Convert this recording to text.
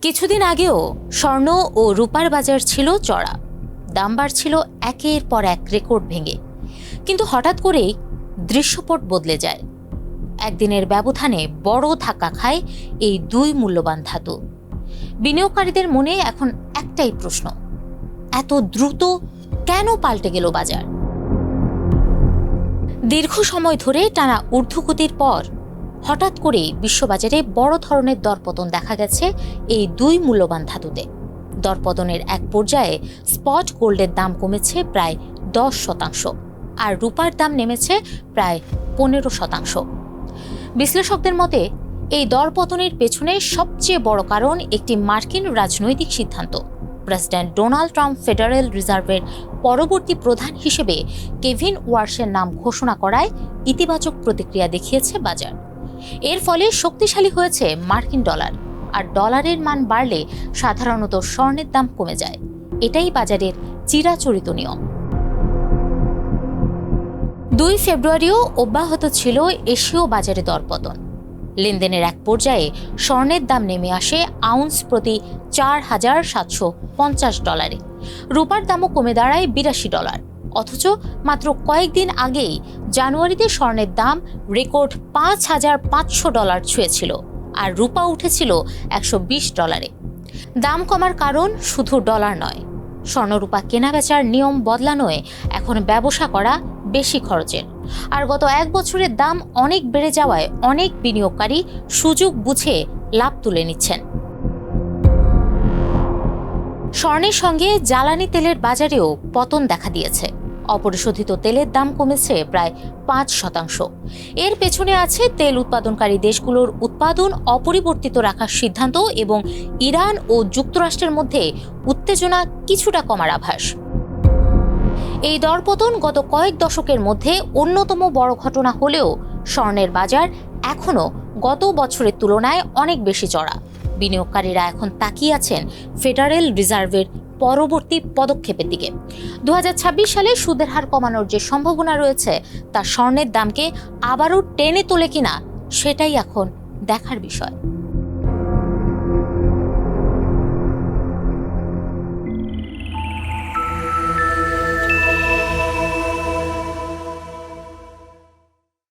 কিছুদিন আগেও স্বর্ণ ও রূপার বাজার ছিল চড়া, দাম বাড়ছিল একের পর এক রেকর্ড ভেঙে। কিন্তু হঠাৎ করেই দৃশ্যপট বদলে যায়। একদিনের ব্যবধানে বড় ধাক্কা খায় এই দুই মূল্যবান ধাতু। বিনিয়োগকারীদের মনে এখন একটাই প্রশ্ন, এত দ্রুত কেন পাল্টে গেল বাজার? দীর্ঘ সময় ধরে টানা ঊর্ধ্বগতির পর হঠাৎ করেই বিশ্ববাজারে বড় ধরনের দরপতন দেখা গেছে এই দুই মূল্যবান ধাতুতে। দরপতনের এক পর্যায়ে স্পট গোল্ডের দাম কমেছে প্রায় 10%, আর রূপার দাম নেমেছে প্রায় 15%। বিশ্লেষকদের মতে এই দরপতনের পেছনে সবচেয়ে বড় কারণ একটি মার্কিন রাজনৈতিক সিদ্ধান্ত। প্রেসিডেন্ট ডোনাল্ড ট্রাম্প ফেডারেল রিজার্ভের পরবর্তী প্রধান হিসেবে কেভিন ওয়ার্শের নাম ঘোষণা করায় ইতিবাচক প্রতিক্রিয়া দেখিয়েছে বাজার। এর ফলে শক্তিশালী হয়েছে মার্কিন ডলার, আর ডলারের মান বাড়লে সাধারণত স্বর্ণের দাম কমে যায়। এটাই বাজারের চিরাচরিত নিয়ম। 2 ফেব্রুয়ারিও অব্যাহত ছিল এশীয় বাজারে দরপতন। লেনদেনের এক পর্যায়ে স্বর্ণের দাম নেমে আসে আউন্স প্রতি $4,750। রূপার দামও কমে দাঁড়ায় $82। অথচ মাত্র কয়েকদিন আগেই জানুয়ারিতে স্বর্ণের দাম রেকর্ড $5,500 ছুঁয়েছিল, আর রূপা উঠেছিল $120। দাম কমার কারণ শুধু ডলার নয়, স্বর্ণরূপা কেনাবেচার নিয়ম বদলানোয় এখন ব্যবসা করা বেশি খরচের। আর গত 1 বছরের দাম অনেক বেড়ে যাওয়ায় অনেক বিনিয়োগকারী সুযোগ বুঝে লাভ তুলে নিচ্ছেন। স্বর্ণের সঙ্গে জ্বালানি তেলের বাজারেও পতন দেখা দিয়েছে। অপরিশোধিত তেলের দাম কমেছে প্রায় 5%। এর পেছনে আছে তেল উৎপাদনকারী দেশগুলোর উৎপাদন অপরিবর্তিত রাখার সিদ্ধান্ত এবং ইরান ও যুক্তরাষ্ট্রের মধ্যে উত্তেজনা কিছুটা কমার আভাস। এই দরপতন গত কয়েক দশকের মধ্যে অন্যতম বড় ঘটনা হলেও স্বর্ণের বাজার এখনও গত বছরের তুলনায় অনেক বেশি চড়া। বিনিয়োগকারীরা এখন তাকিয়ে আছেন ফেডারেল রিজার্ভের পরবর্তী পদক্ষেপের দিকে। 2026 সালে সুদের হার কমানোর যে সম্ভাবনা রয়েছে তা স্বর্ণের দামকে আবারও টেনে তোলে কিনা, সেটাই এখন দেখার বিষয়।